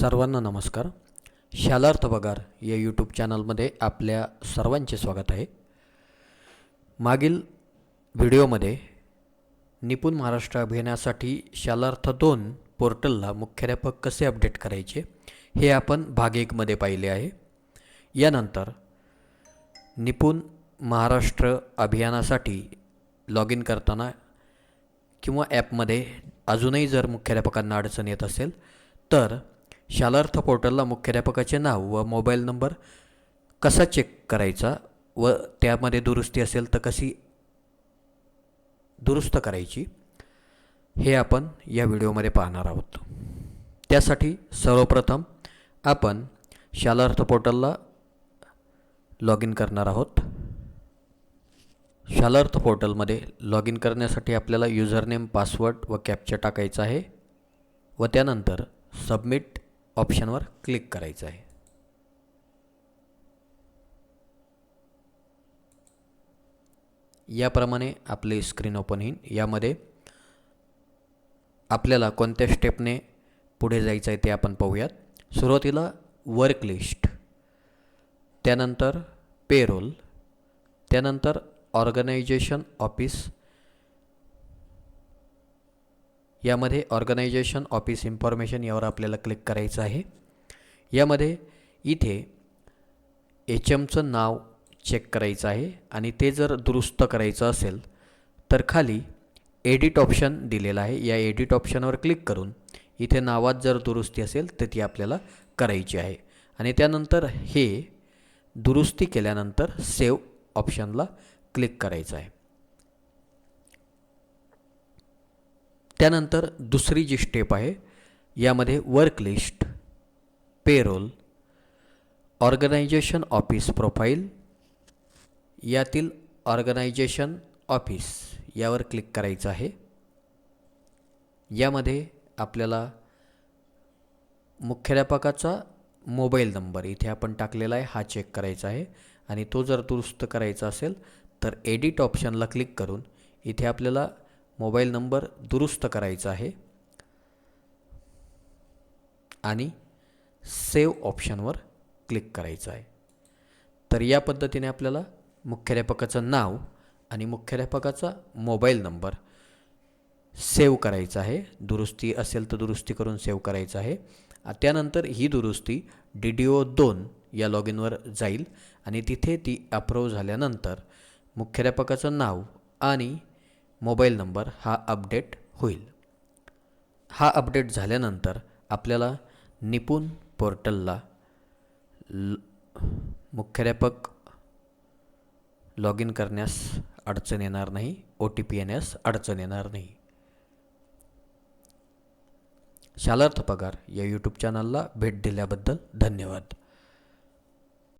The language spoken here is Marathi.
सर्वांना नमस्कार. शालार्थ पगार या यूट्यूब चॅनलमध्ये आपल्या सर्वांचे स्वागत आहे. मागील व्हिडिओमध्ये निपुण महाराष्ट्र अभियानासाठी शालार्थ 2 पोर्टलला मुख्याध्यापक कसे अपडेट करायचे हे आपण भाग 1 मध्ये पाहिले आहे. यानंतर निपुण महाराष्ट्र अभियानासाठी लॉग इन करताना किंवा ॲपमध्ये अजूनही जर मुख्याध्यापकांना अडचण येत असेल तर शालार्थ पोर्टलला मुख्याध्यापकाचे नाव व मोबाईल नंबर कसा चेक करायचा व त्यामध्ये दुरुस्ती असेल तर कशी दुरुस्त करायची हे आपण या व्हिडिओमध्ये पाहणार आहोत. त्यासाठी सर्वप्रथम आपण शालार्थ पोर्टलला लॉग इन करणार आहोत. शालार्थ पोर्टलमध्ये लॉग इन करण्यासाठी आपल्याला युजरनेम, पासवर्ड व कॅप्चा टाकायचा आहे व त्यानंतर सबमिट ऑप्शनवर क्लिक करायचं आहे. याप्रमाणे आपले स्क्रीन ओपन होईल. यामध्ये आपल्याला कोणत्या स्टेपने पुढे जायचं आहे ते आपण पाहूयात. सुरुवातीला वर्क लिस्ट, त्यानंतर पेरोल, त्यानंतर ऑर्गनायझेशन ऑफिस. यामध्ये ऑर्गनायझेशन ऑफिस इन्फॉर्मेशन यावर आपल्याला क्लिक करायचं आहे. यामध्ये इथे HMचं नाव चेक करायचं आहे आणि ते जर दुरुस्त करायचं असेल तर खाली एडिट ऑप्शन दिलेला आहे. या एडिट ऑप्शनवर क्लिक करून इथे नावात जर दुरुस्ती असेल तर ती आपल्याला करायची आहे आणि त्यानंतर हे दुरुस्ती केल्यानंतर सेव्ह ऑप्शनला क्लिक करायचं आहे. त्यानंतर दुसरी जी स्टेप आहे यामध्ये work list, payroll, organisation office profile यातील ऑर्गनायझेशन ऑफिस यावर क्लिक करायचं आहे. यामध्ये आपल्याला मुख्याध्यापकाचा मोबाईल नंबर इथे आपण टाकलेला आहे हा चेक करायचा आहे आणि तो जर दुरुस्त करायचा असेल तर एडिट ऑप्शनला क्लिक करून इथे आपल्याला मोबाईल नंबर दुरुस्त करायचा आहे आणि सेव्ह ऑप्शनवर क्लिक करायचं आहे. तर या पद्धतीने आपल्याला मुख्याध्यापकाचं नाव आणि मुख्याध्यापकाचा मोबाईल नंबर सेव्ह करायचा आहे. दुरुस्ती असेल तर दुरुस्ती करून सेव्ह करायचं आहे. त्यानंतर ही दुरुस्ती DDO 2 या लॉग इनवर जाईल आणि तिथे ती अप्रूव्ह झाल्यानंतर मुख्याध्यापकाचं नाव आणि मोबाईल नंबर हा अपडेट होईल. हा अपडेट झाल्यानंतर आपल्याला निपुण पोर्टलला मुख्याध्यापक लॉग इन करण्यास अडचण येणार नाही, OTP येण्यास अडचण येणार नाही. शालार्थ पगार या यूट्यूब चॅनलला भेट दिल्याबद्दल धन्यवाद.